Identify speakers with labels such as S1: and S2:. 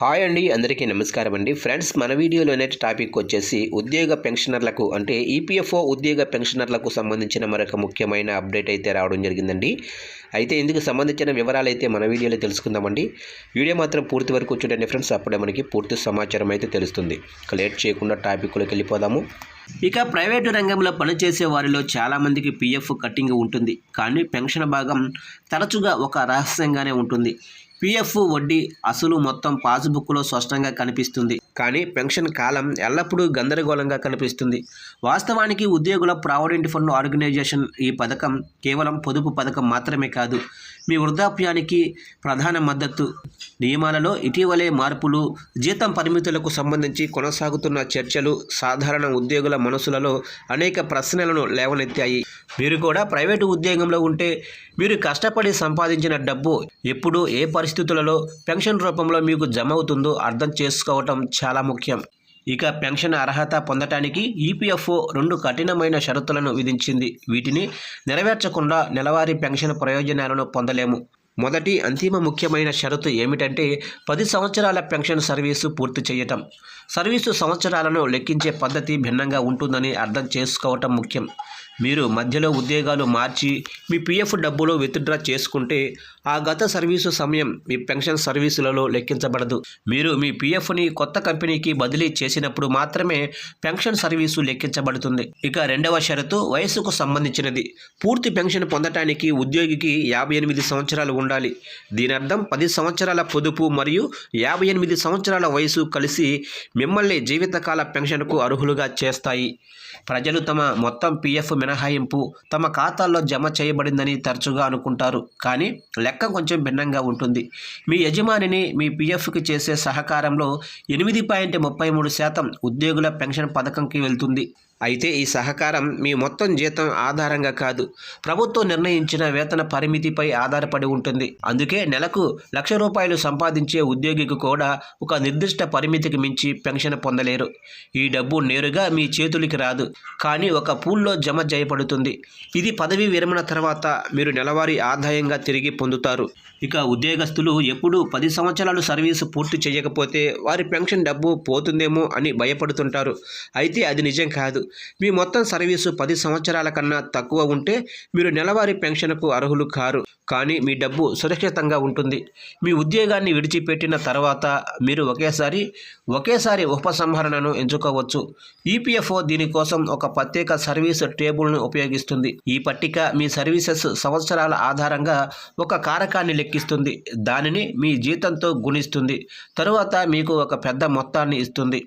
S1: Hi అండి, అందరికీ నమస్కారం అండి. ఫ్రెండ్స్, మన వీడియోలోనే టాపిక్ వచ్చేసి ఉద్యోగ పెన్షనర్లకు అంటే ఈపీఎఫ్ఓ ఉద్యోగ పెన్షనర్లకు సంబంధించిన మరొక ముఖ్యమైన అప్డేట్ అయితే రావడం జరిగిందండి. అయితే ఇందుకు సంబంధించిన వివరాలు అయితే మన వీడియోలో తెలుసుకుందామండి. వీడియో మాత్రం పూర్తి వరకు చూడండి ఫ్రెండ్స్, అప్పుడే మనకి పూర్తి సమాచారం అయితే తెలుస్తుంది. లేట్ చేయకుండా టాపిక్లోకి వెళ్ళిపోదాము. ఇక ప్రైవేటు రంగంలో పనిచేసే వారిలో చాలామందికి పీఎఫ్ కట్టింగ్ ఉంటుంది, కానీ పెన్షన్ భాగం తరచుగా ఒక రహస్యంగానే ఉంటుంది. పీఎఫ్ వడ్డీ అసలు మొత్తం పాస్బుక్లో స్పష్టంగా కనిపిస్తుంది, కానీ పెన్షన్ కాలం ఎల్లప్పుడూ గందరగోళంగా కనిపిస్తుంది. వాస్తవానికి ఉద్యోగుల ప్రావిడెంట్ ఫండ్ ఆర్గనైజేషన్ ఈ పథకం కేవలం పొదుపు పథకం మాత్రమే కాదు, మీ వృద్ధాప్యానికి ప్రధాన మద్దతు. నియమాలలో ఇటీవలే మార్పులు, జీతం పరిమితులకు సంబంధించి కొనసాగుతున్న చర్చలు సాధారణ ఉద్యోగుల మనసులలో అనేక ప్రశ్నలను లేవనెత్తాయి. మీరు కూడా ప్రైవేటు ఉద్యోగంలో ఉంటే మీరు కష్టపడి సంపాదించిన డబ్బు ఎప్పుడు ఏ పరిస్థితులలో పెన్షన్ రూపంలో మీకు జమ అవుతుందో అర్థం చేసుకోవటం చాలా ముఖ్యం. ఇక పెన్షన్ అర్హత పొందటానికి ఈపీఎఫ్ఓ 2 కఠినమైన షరతులను విధించింది. వీటిని నెరవేర్చకుండా నెలవారీ పెన్షన్ ప్రయోజనాలను పొందలేము. మొదటి అంతిమ ముఖ్యమైన షరతు ఏమిటంటే 10 సంవత్సరాల పెన్షన్ సర్వీసు పూర్తి చేయటం. సర్వీసు సంవత్సరాలను లెక్కించే పద్ధతి భిన్నంగా ఉంటుందని అర్థం చేసుకోవటం ముఖ్యం. మీరు మధ్యలో ఉద్యోగాలు మార్చి మీ పీఎఫ్ డబ్బులు విత్డ్రా చేసుకుంటే ఆ గత సర్వీసు సమయం మీ పెన్షన్ సర్వీసులలో లెక్కించబడదు. మీరు మీ పీఎఫ్ని కొత్త కంపెనీకి బదిలీ చేసినప్పుడు మాత్రమే పెన్షన్ సర్వీసు లెక్కించబడుతుంది. ఇక రెండవ షరతు వయసుకు సంబంధించినది. పూర్తి పెన్షన్ పొందటానికి ఉద్యోగికి 58 సంవత్సరాలు ఉండాలి. దీని అర్థం 10 సంవత్సరాల పొదుపు మరియు 58 సంవత్సరాల వయసు కలిసి మిమ్మల్ని జీవితకాల పెన్షన్కు అర్హులుగా చేస్తాయి. ప్రజలు తమ మొత్తం పీఎఫ్ మినహాయింపు తమ ఖాతాల్లో జమ చేయబడిందని తరచుగా అనుకుంటారు, కానీ లెక్క కొంచెం భిన్నంగా ఉంటుంది. మీ యజమానిని మీ పీఎఫ్కి చేసే సహకారంలో 8.33% ఉద్యోగుల పెన్షన్ పథకంకి వెళ్తుంది. అయితే ఈ సహకారం మీ మొత్తం జీతం ఆధారంగా కాదు, ప్రభుత్వం నిర్ణయించిన వేతన పరిమితిపై ఆధారపడి ఉంటుంది. అందుకే నెలకు ₹1,00,000 సంపాదించే ఉద్యోగికి కూడా ఒక నిర్దిష్ట పరిమితికి మించి పెన్షన్ పొందలేరు. ఈ డబ్బు నేరుగా మీ చేతులకి రాదు, కానీ ఒక పూల్లో జమ చేయబడుతుంది. ఇది పదవీ విరమణ తర్వాత మీరు నెలవారీ ఆదాయంగా తిరిగి పొందుతారు. ఇక ఉద్యోగస్తులు ఎప్పుడూ 10 సంవత్సరాలు సర్వీసు పూర్తి చేయకపోతే వారి పెన్షన్ డబ్బు పోతుందేమో అని భయపడుతుంటారు. అయితే అది నిజం కాదు. మీ మొత్తం సర్వీసు 10 సంవత్సరాల కన్నా తక్కువ ఉంటే మీరు నెలవారీ పెన్షన్కు అర్హులు కారు, కానీ మీ డబ్బు సురక్షితంగా ఉంటుంది. మీ ఉద్యోగాన్ని విడిచిపెట్టిన తర్వాత మీరు ఒకేసారి ఉపసంహరణను ఎంచుకోవచ్చు. ఈపీఎఫ్ఓ దీనికోసం ఒక ప్రత్యేక సర్వీస్ టేబుల్ను ఉపయోగిస్తుంది. ఈ పట్టిక మీ సర్వీసెస్ సంవత్సరాల ఆధారంగా ఒక కారకాన్ని లెక్కిస్తుంది, దానిని మీ జీతంతో గుణిస్తుంది, తరువాత మీకు ఒక పెద్ద మొత్తాన్ని ఇస్తుంది.